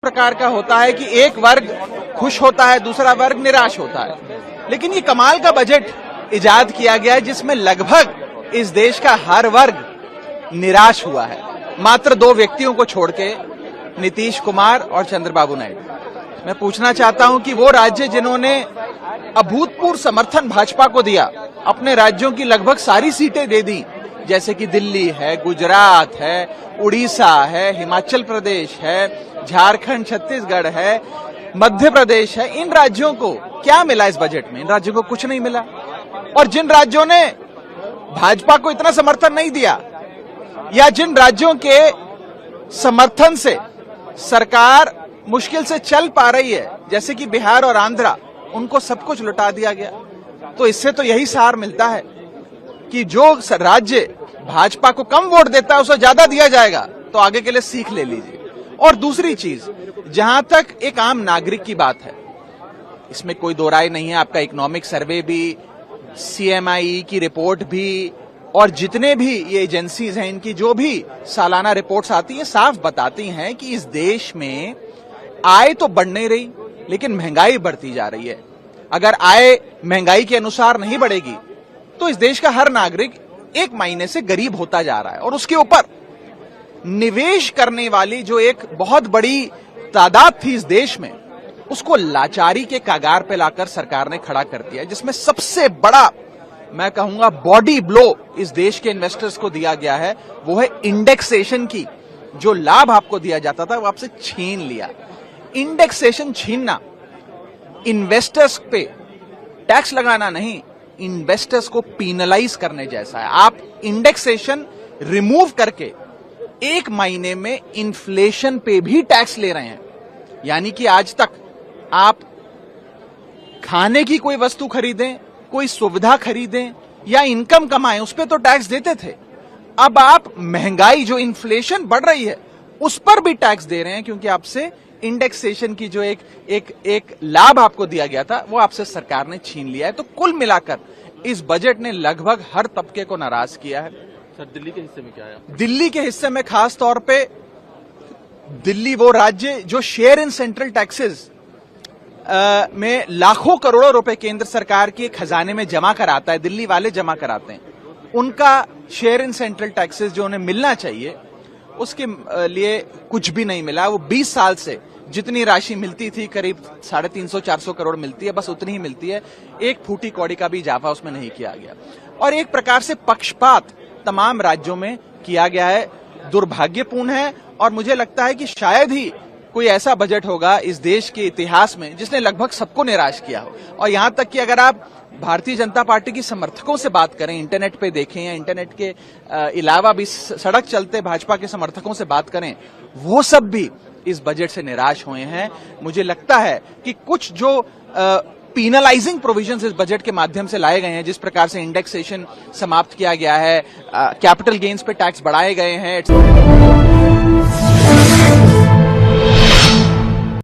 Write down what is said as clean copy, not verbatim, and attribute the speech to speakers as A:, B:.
A: प्रकार का होता है कि एक वर्ग खुश होता है, दूसरा वर्ग निराश होता है। लेकिन ये कमाल का बजट इजाद किया गया है जिसमें लगभग इस देश का हर वर्ग निराश हुआ है, मात्र दो व्यक्तियों को छोड़ के, नीतीश कुमार और चंद्रबाबू नायडू। मैं पूछना चाहता हूं कि वो राज्य जिन्होंने अभूतपूर्व समर्थन भाजपा को दिया, अपने राज्यों की लगभग सारी सीटें दे दी, जैसे कि दिल्ली है, गुजरात है, उड़ीसा है, हिमाचल प्रदेश है, झारखंड, छत्तीसगढ़ है, मध्य प्रदेश है, इन राज्यों को क्या मिला इस बजट में? इन राज्यों को कुछ नहीं मिला। और जिन राज्यों ने भाजपा को इतना समर्थन नहीं दिया, या जिन राज्यों के समर्थन से सरकार मुश्किल से चल पा रही है, जैसे कि बिहार और आंध्रा, उनको सब कुछ लुटा दिया गया। तो इससे तो यही सार मिलता है कि जो राज्य भाजपा को कम वोट देता है उसे ज्यादा दिया जाएगा, तो आगे के लिए सीख ले लीजिए। और दूसरी चीज, जहां तक एक आम नागरिक की बात है, इसमें कोई दो राय नहीं है, आपका इकोनॉमिक सर्वे भी, सीएमआई की रिपोर्ट भी, और जितने भी ये एजेंसीज हैं, इनकी जो भी सालाना रिपोर्ट्स आती हैं, साफ बताती हैं कि इस देश में आय तो बढ़ नहीं रही, लेकिन महंगाई बढ़ती जा रही है। अगर आय महंगाई के अनुसार नहीं बढ़ेगी तो इस देश का हर नागरिक एक महीने से गरीब होता जा रहा है। और उसके ऊपर निवेश करने वाली जो एक बहुत बड़ी तादाद थी इस देश में, उसको लाचारी के कागार पे लाकर सरकार ने खड़ा कर दिया, जिसमें सबसे बड़ा, मैं कहूंगा, बॉडी ब्लो इस देश के इन्वेस्टर्स को दिया गया है, वो है इंडेक्सेशन की। जो लाभ आपको दिया जाता था वो आपसे छीन लिया। इंडेक्सेशन छीनना इन्वेस्टर्स पे टैक्स लगाना नहीं, इन्वेस्टर्स को पीनलाइज करने जैसा है। आप इंडेक्सेशन रिमूव करके एक महीने में इन्फ्लेशन पे भी टैक्स ले रहे हैं। यानी कि आज तक आप खाने की कोई वस्तु खरीदें, कोई सुविधा खरीदें या इनकम कमाएं, उस पे तो टैक्स देते थे। अब आप महंगाई, जो इन्फ्लेशन बढ़ रही है, उस पर भी टैक्स दे रहे हैं, क्योंकि आपसे इंडेक्सेशन की जो एक लाभ आपको दिया गया था, वो आपसे सरकार ने छीन लिया है। तो कुल मिलाकर इस बजट ने लगभग हर तबके को नाराज किया है।
B: सर, दिल्ली के हिस्से में क्या है?
A: दिल्ली के हिस्से में खास तौर पे, दिल्ली वो राज्य जो शेयर इन सेंट्रल टैक्सेस में लाखों करोड़ों रुपए केंद्र सरकार के खजाने में जमा कराता है, दिल्ली वाले जमा कराते हैं, उनका शेयर इन सेंट्रल टैक्सेस जो उन्हें मिलना चाहिए, उसके लिए कुछ भी नहीं मिला। वो 20 साल से जितनी राशि मिलती थी, करीब 350-400 करोड़ मिलती है, बस उतनी ही मिलती है। एक फूटी कौड़ी का भी इजाफा उसमें नहीं किया गया। और एक प्रकार से पक्षपात तमाम राज्यों में किया गया है, दुर्भाग्यपूर्ण है। और मुझे लगता है कि शायद ही कोई ऐसा बजट होगा इस देश के इतिहास में जिसने लगभग सबको निराश किया हो। और यहां तक कि अगर आप भारतीय जनता पार्टी की समर्थकों से बात करें, इंटरनेट पे देखें या इंटरनेट के अलावा भी सड़क चलते भाजपा के समर्थकों से बात करें, वो सब भी इस बजट से निराश हुए हैं। मुझे लगता है कि कुछ जो पीनलाइजिंग प्रोविजंस इस बजट के माध्यम से लाए गए हैं, जिस प्रकार से इंडेक्सेशन समाप्त किया गया है, कैपिटल गेन्स पे टैक्स बढ़ाए गए हैं,